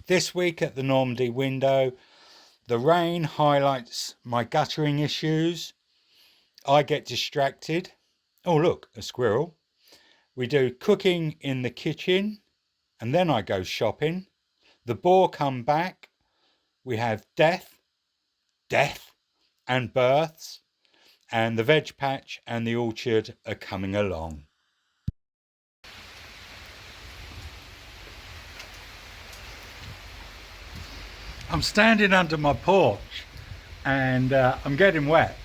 This week at the Normandy window, the rain highlights my guttering issues. I get distracted. Oh look, a squirrel. We do cooking in the kitchen and then I go shopping. The boar come back. We have death and births, and the veg patch and the orchard are coming along. I'm standing under my porch and I'm getting wet.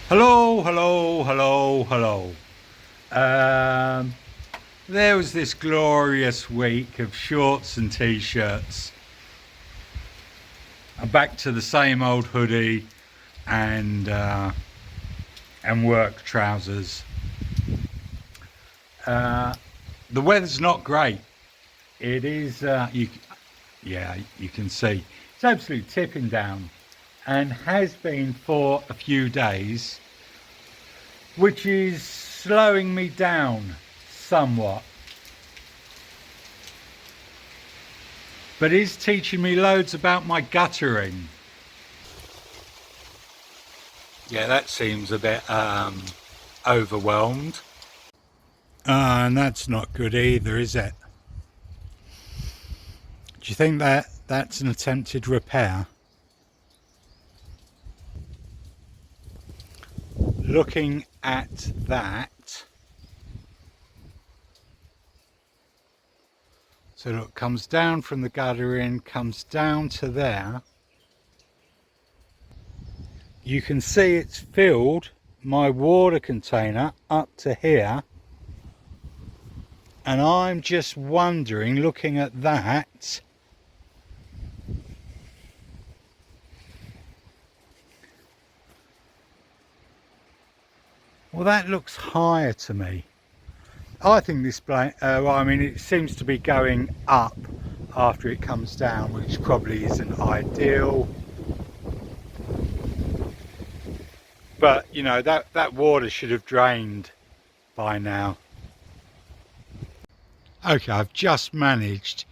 Hello. There was this glorious week of shorts and t-shirts. I'm back to the same old hoodie and work trousers. The weather's not great. It is, you can see it's absolutely tipping down and has been for a few days, which is slowing me down somewhat, but is teaching me loads about my guttering. Yeah, that seems a bit overwhelmed. And that's not good either, is it? Do you think that that's an attempted repair? Looking at that, so look, comes down from the guttering, comes down to there. You can see it's filled my water container up to here, and I'm just wondering, looking at that, well, that looks higher to me. I think this it seems to be going up after it comes down, which probably isn't ideal. But you know, that water should have drained by now. Okay, I've just managed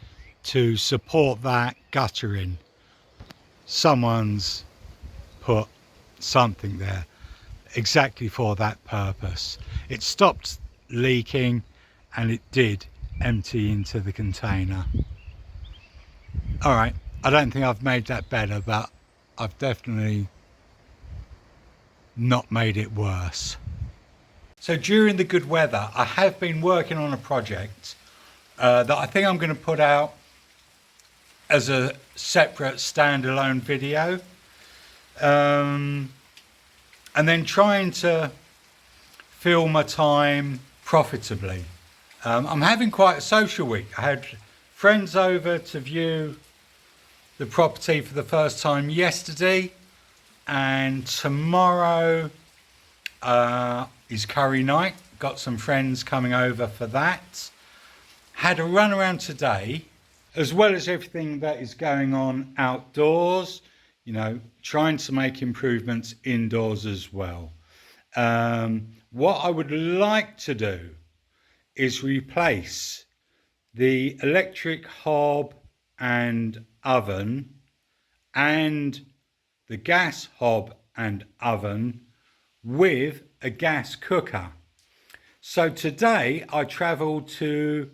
to support that guttering. Someone's put something there exactly for that purpose. It stopped leaking and it did empty into the container. All right, I don't think I've made that better, but I've definitely not made it worse. So during the good weather, I have been working on a project that I think I'm going to put out as a separate standalone video, and then trying to fill my time profitably. I'm having quite a social week. I had friends over to view the property for the first time yesterday, and tomorrow is curry night. Got some friends coming over for that. Had a run around today, as well as everything that is going on outdoors, you know, trying to make improvements indoors as well. What I would like to do is replace the electric hob and oven and the gas hob and oven with a gas cooker. So today I travelled to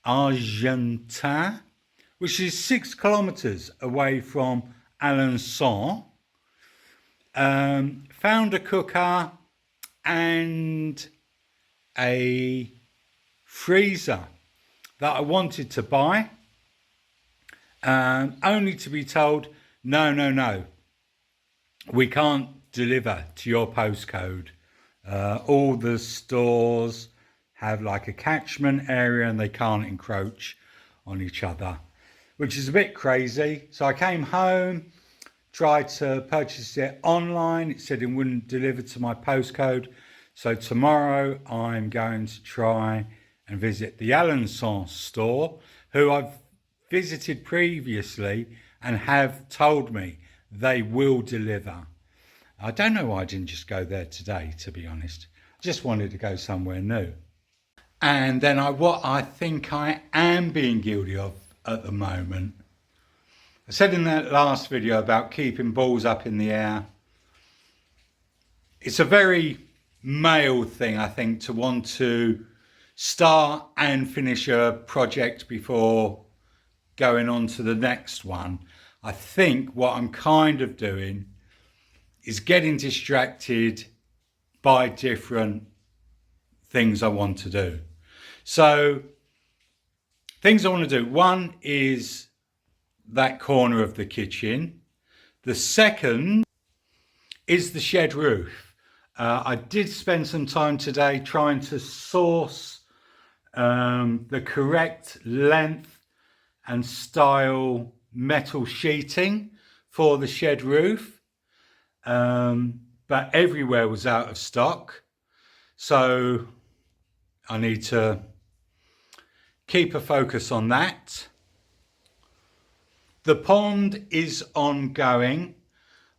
Argentin, which is 6 kilometers away from Alençon. Found a cooker and a freezer that I wanted to buy, only to be told, no, we can't deliver to your postcode. All the stores have like a catchment area and they can't encroach on each other, which is a bit crazy. So I came home, tried to purchase it online. It said it wouldn't deliver to my postcode. So tomorrow I'm going to try and visit the Alençon store, who I've visited previously and have told me they will deliver. I don't know why I didn't just go there today, to be honest. I just wanted to go somewhere new. And then what I think I am being guilty of at the moment, I said in that last video about keeping balls up in the air. It's a very male thing, I think, to want to start and finish a project before going on to the next one. I think what I'm kind of doing is getting distracted by different things I want to do. So things I want to do, one is that corner of the kitchen. The second is the shed roof. I did spend some time today trying to source the correct length and style metal sheeting for the shed roof, but everywhere was out of stock, so I need to keep a focus on that. The pond is ongoing.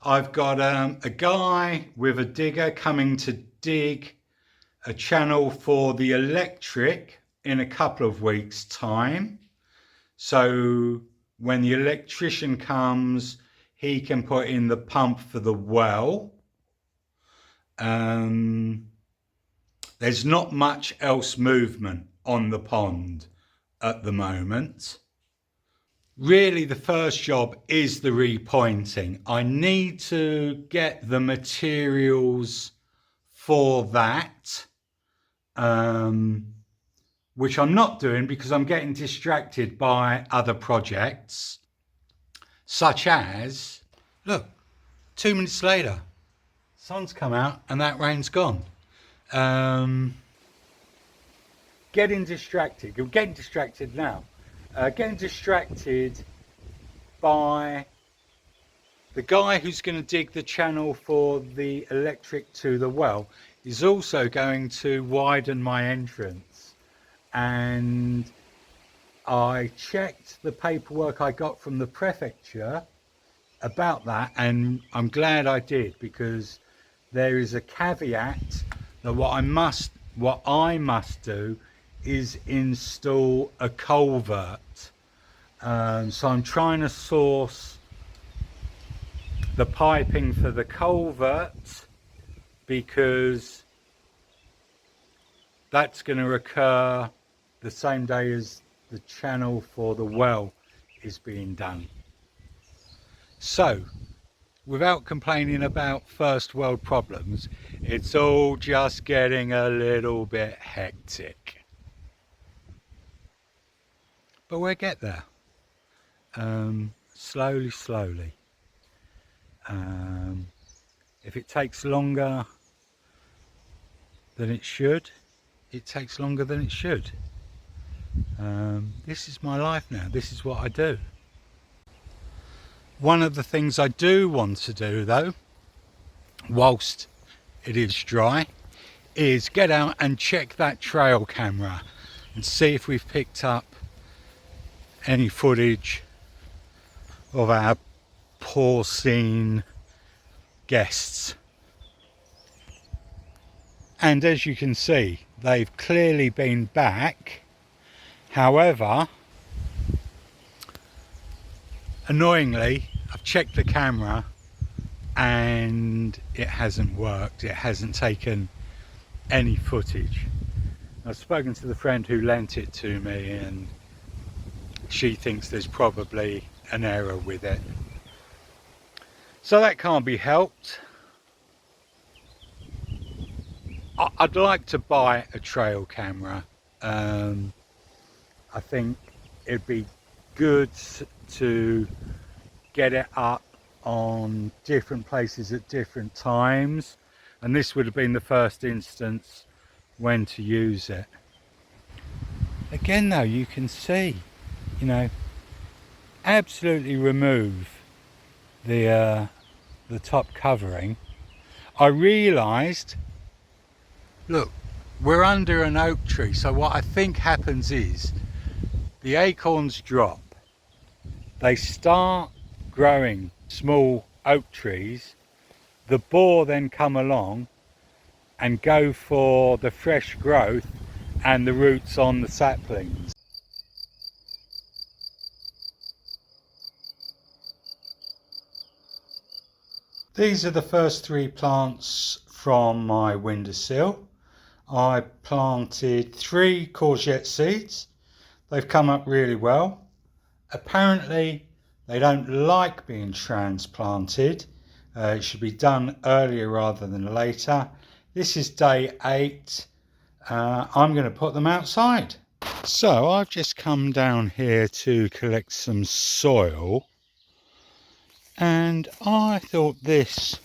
I've got a guy with a digger coming to dig a channel for the electric in a couple of weeks' time. So when the electrician comes, he can put in the pump for the well. There's not much else movement on the pond at the moment. Really, the first job is the repointing. I need to get the materials for that, which I'm not doing because I'm getting distracted by other projects, such as, look, 2 minutes later, sun's come out and that rain's gone. Getting distracted. You're getting distracted now. Getting distracted by the guy who's going to dig the channel for the electric to the well is also going to widen my entrance, and I checked the paperwork I got from the prefecture about that, and I'm glad I did, because there is a caveat that what I must do is install a culvert. So I'm trying to source the piping for the culvert, because that's going to occur the same day as the channel for the well is being done. So, without complaining about first world problems, it's all just getting a little bit hectic. But we'll get there, slowly. If it takes longer than it should, it takes longer than it should. This is my life now. This is what I do. One of the things I do want to do, though, whilst it is dry, is get out and check that trail camera and see if we've picked up any footage of our porcine guests. And as you can see, they've clearly been back. However, annoyingly, I've checked the camera and it hasn't worked. It hasn't taken any footage. I've spoken to the friend who lent it to me, and she thinks there's probably an error with it. So that can't be helped. I'd like to buy a trail camera. I think it'd be good to get it up on different places at different times, and this would have been the first instance when to use it. Again though, you can see, absolutely remove the top covering. I realised, look, we're under an oak tree, so what I think happens is the acorns drop, they start growing small oak trees, the boar then come along and go for the fresh growth and the roots on the saplings. These are the first 3 plants from my windowsill. I planted 3 courgette seeds. They've come up really well. Apparently they don't like being transplanted. It should be done earlier rather than later. This is day 8. I'm going to put them outside. So I've just come down here to collect some soil, and I thought this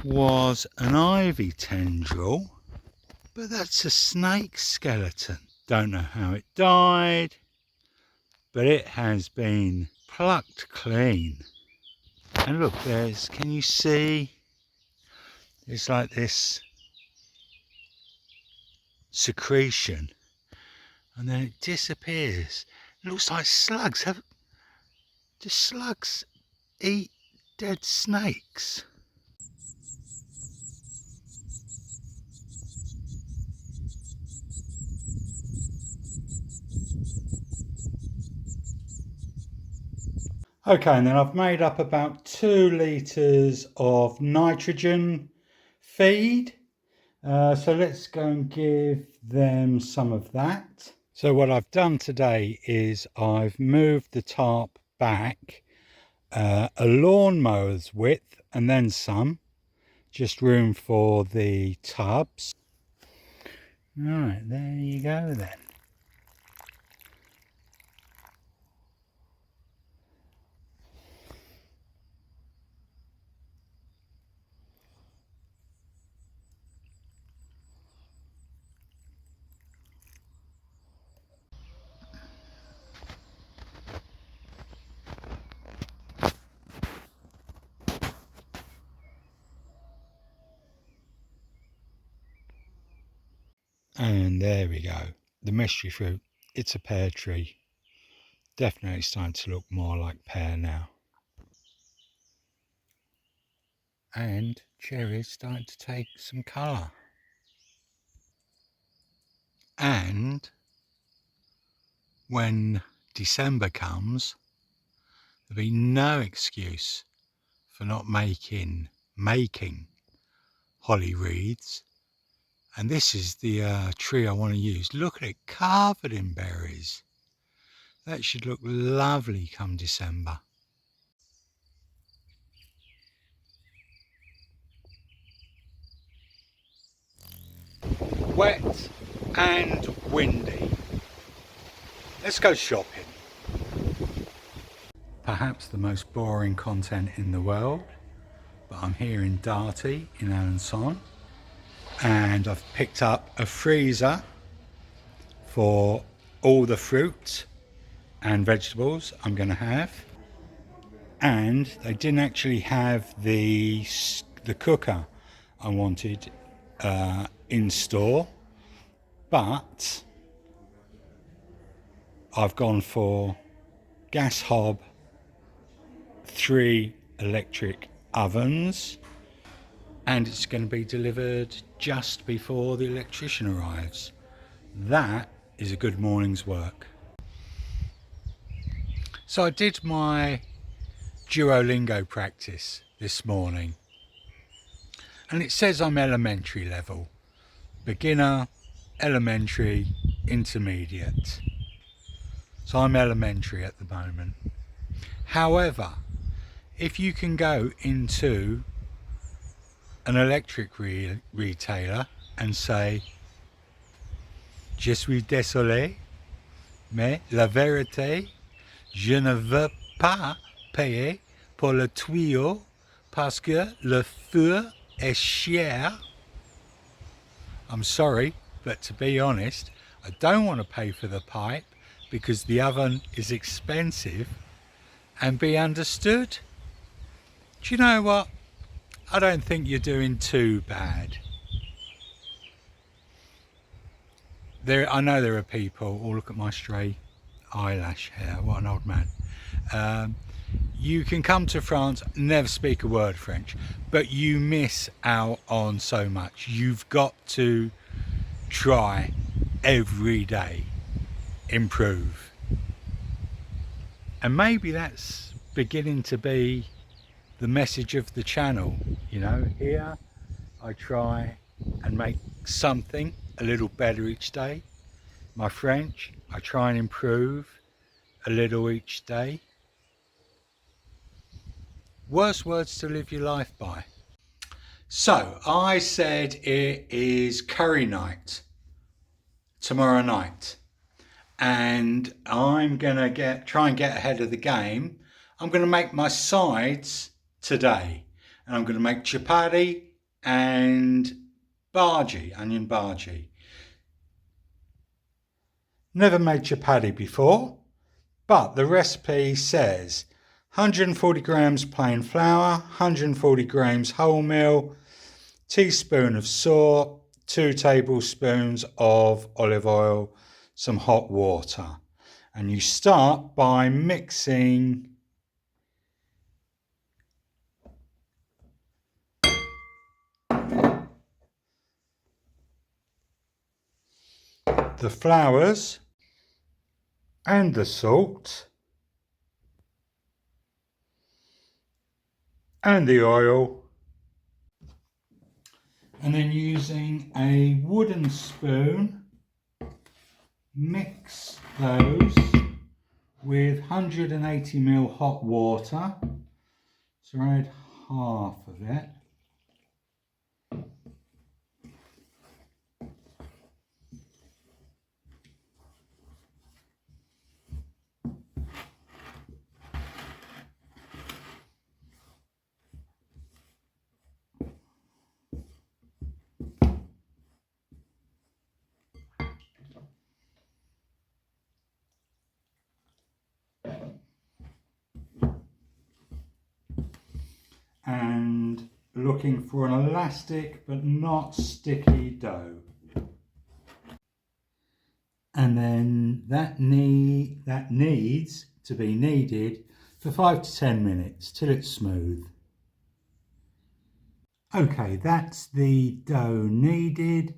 was an ivy tendril, but that's a snake skeleton. Don't know how it died, but it has been plucked clean. And look, can you see? It's like this secretion, and then it disappears. It looks like slugs. Do slugs eat dead snakes? Okay, and then I've made up about 2 litres of nitrogen feed. So let's go and give them some of that. So what I've done today is I've moved the tarp back a lawnmower's width and then some, just room for the tubs. Right, there you go then. And there we go, the mystery fruit. It's a pear tree. Definitely starting to look more like pear now. And cherries starting to take some colour. And when December comes, there'll be no excuse for not making holly wreaths. And this is the tree I want to use. Look at it, covered in berries. That should look lovely come December. Wet and windy. Let's go shopping. Perhaps the most boring content in the world, but I'm here in Darty in Alençon, and I've picked up a freezer for all the fruit and vegetables I'm going to have. And they didn't actually have the cooker I wanted in store, but I've gone for gas hob, 3 electric ovens, and it's going to be delivered just before the electrician arrives. That is a good morning's work. So I did my Duolingo practice this morning, and it says I'm elementary level, beginner, elementary, intermediate. So I'm elementary at the moment. However, if you can go into an electric retailer and say, "Je suis désolé, mais la vérité, je ne veux pas payer pour le tuyau parce que le feu est cher." I'm sorry, but to be honest, I don't want to pay for the pipe because the oven is expensive, and be understood. Do you know what? I don't think you're doing too bad. I know there are people, oh look at my stray eyelash hair, what an old man. You can come to France, never speak a word French, but you miss out on so much. You've got to try every day. Improve. And maybe that's beginning to be the message of the channel. You know, here I try and make something a little better each day. My French, I try and improve a little each day. Worst words to live your life by. So I said it is curry night tomorrow night, and I'm gonna try and get ahead of the game. I'm gonna make my sides today, and I'm gonna make chapati and bhaji, onion bhaji. Never made chapati before, but the recipe says 140 grams plain flour, 140 grams wholemeal, teaspoon of salt, 2 tablespoons of olive oil, some hot water. And you start by mixing the flours and the salt and the oil, and then using a wooden spoon mix those with 180 ml hot water. So add half of it. And looking for an elastic but not sticky dough. And then that needs to be kneaded for 5 to 10 minutes till it's smooth. Okay, that's the dough kneaded.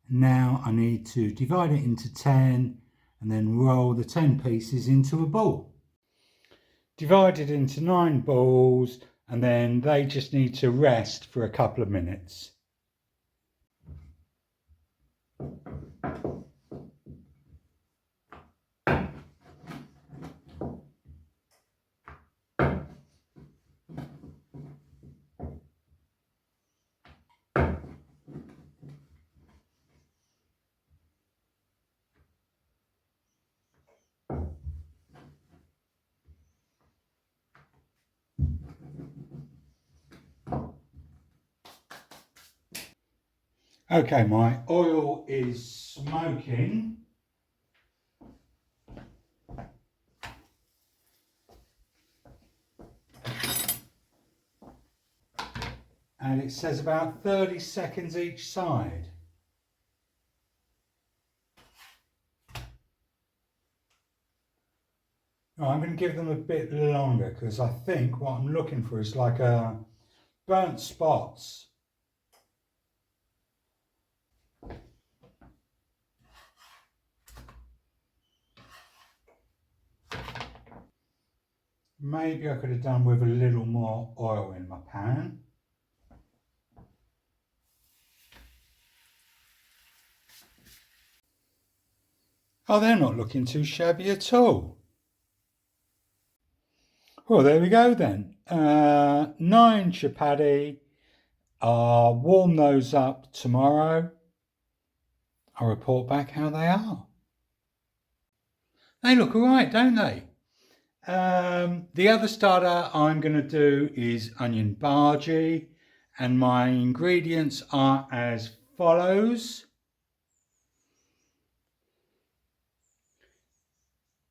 Now I need to divide it into 10 and then roll the 10 pieces into a ball. Divide it into 9 balls, and then they just need to rest for a couple of minutes. Okay, my oil is smoking. And it says about 30 seconds each side. Right, I'm going to give them a bit longer because I think what I'm looking for is like a burnt spots. Maybe I could have done with a little more oil in my pan. Oh, they're not looking too shabby at all. Well, there we go then. 9 chapati. I'll warm those up tomorrow. I'll report back how they are. They look all right, don't they? The other starter I'm going to do is onion bhaji, and my ingredients are as follows.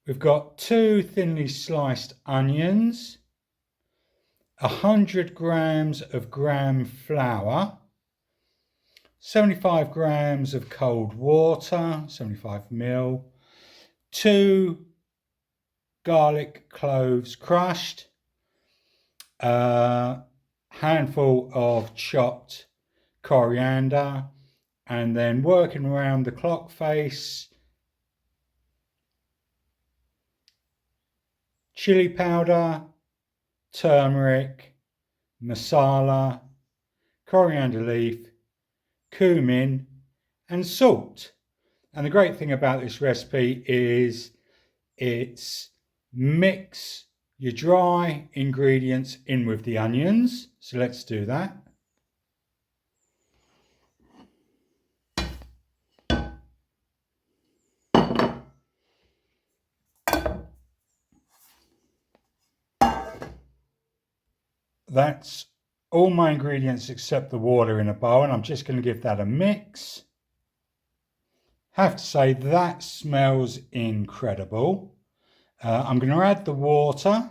We've got 2 thinly sliced onions, 100 grams of gram flour, 75 grams of cold water, 75 ml, 2 garlic cloves crushed, a handful of chopped coriander, and then working around the clock face, chili powder, turmeric, masala, coriander leaf, cumin and salt. And the great thing about this recipe is it's mix your dry ingredients in with the onions. So let's do that. That's all my ingredients except the water in a bowl, and I'm just going to give that a mix. Have to say that smells incredible. I'm going to add the water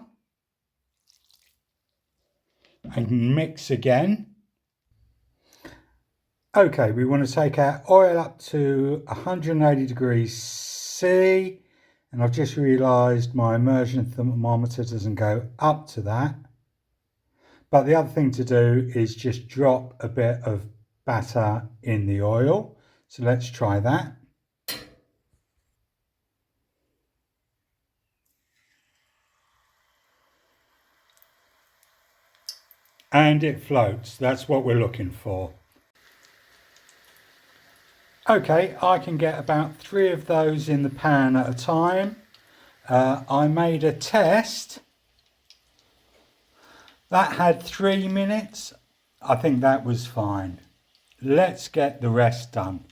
and mix again. Okay, we want to take our oil up to 180 degrees C, and I've just realised my immersion thermometer doesn't go up to that. But the other thing to do is just drop a bit of batter in the oil. So let's try that. And it floats. That's what we're looking for. Okay, I can get about 3 of those in the pan at a time. I made a test. That had 3 minutes. I think that was fine. Let's get the rest done.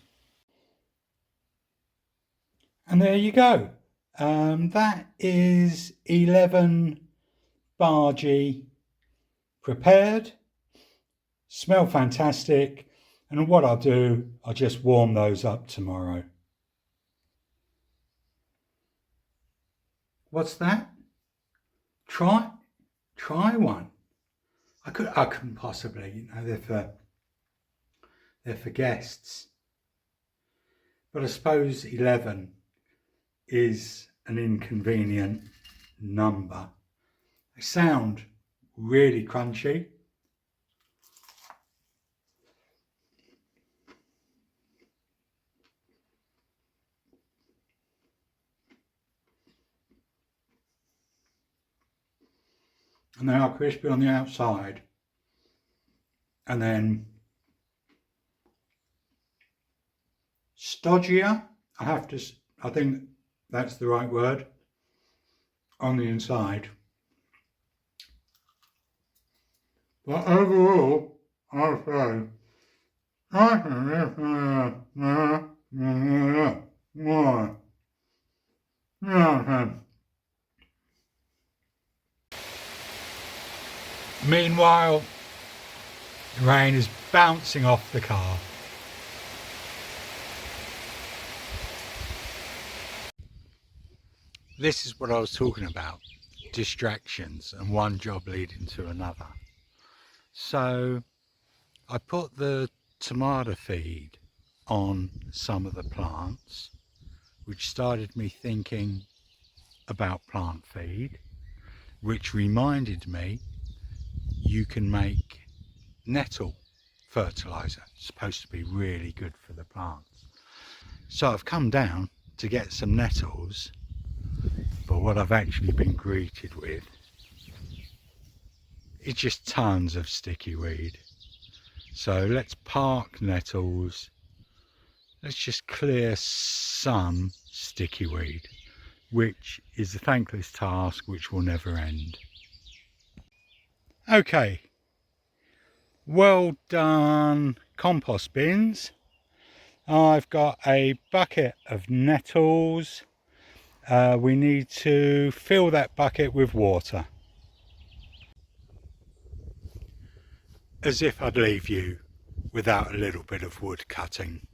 And there you go. That is 11 bhaji prepared. Smell fantastic. And what I'll do, I'll just warm those up tomorrow. What's that? Try one. I couldn't possibly, you know, they're for guests. But I suppose 11 is an inconvenient number. They sound really crunchy. And they are crispy on the outside. And then stodgier, I think that's the right word, on the inside. But overall, I'll say, meanwhile, the rain is bouncing off the car. This is what I was talking about, distractions and one job leading to another. So I put the tomato feed on some of the plants, which started me thinking about plant feed, which reminded me you can make nettle fertilizer. It's supposed to be really good for the plants. So I've come down to get some nettles, but what I've actually been greeted with is just tons of sticky weed. So let's park nettles. Let's just clear some sticky weed, which is a thankless task which will never end. Okay, well done compost bins. I've got a bucket of nettles. We need to fill that bucket with water. As if I'd leave you without a little bit of wood cutting.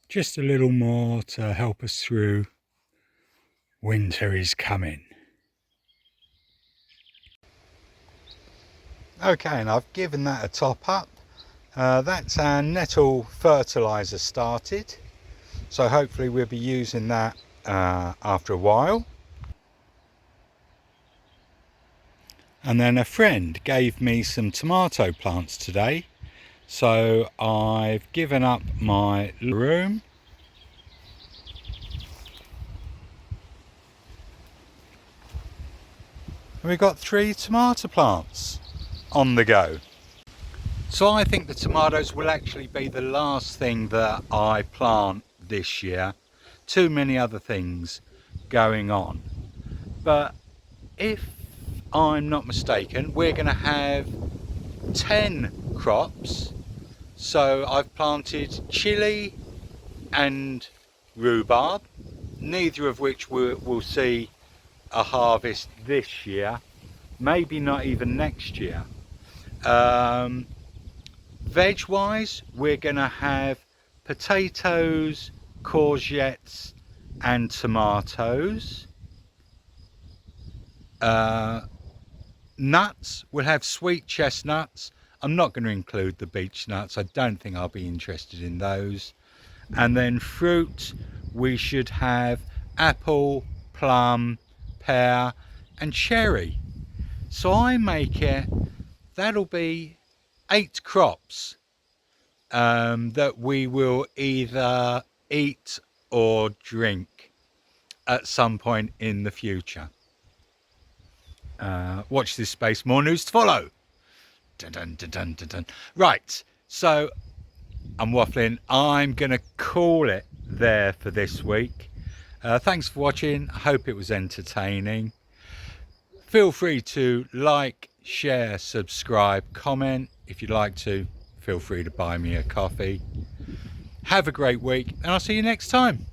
Just a little more to help us through. Winter is coming. Okay, and I've given that a top up. That's our nettle fertilizer started. So hopefully we'll be using that after a while. And then a friend gave me some tomato plants today, So I've given up my room. We've got 3 tomato plants on the go. So I think the tomatoes will actually be the last thing that I plant this year. Too many other things going on. But if I'm not mistaken, we're going to have 10 crops. So I've planted chili and rhubarb, neither of which will see a harvest this year, maybe not even next year. Veg wise, we're going to have potatoes, courgettes and tomatoes. Nuts, we'll have sweet chestnuts. I'm not going to include the beech nuts. I don't think I'll be interested in those. And then fruit, we should have apple, plum, pear and cherry. So I make it, that'll be 8 crops that we will either eat or drink at some point in the future. Watch this space, more news to follow. Dun, dun, dun, dun, dun, dun. Right, so I'm waffling. I'm going to call it there for this week. Thanks for watching. I hope it was entertaining. Feel free to like, share, subscribe, comment. If you'd like to, feel free to buy me a coffee. Have a great week and I'll see you next time.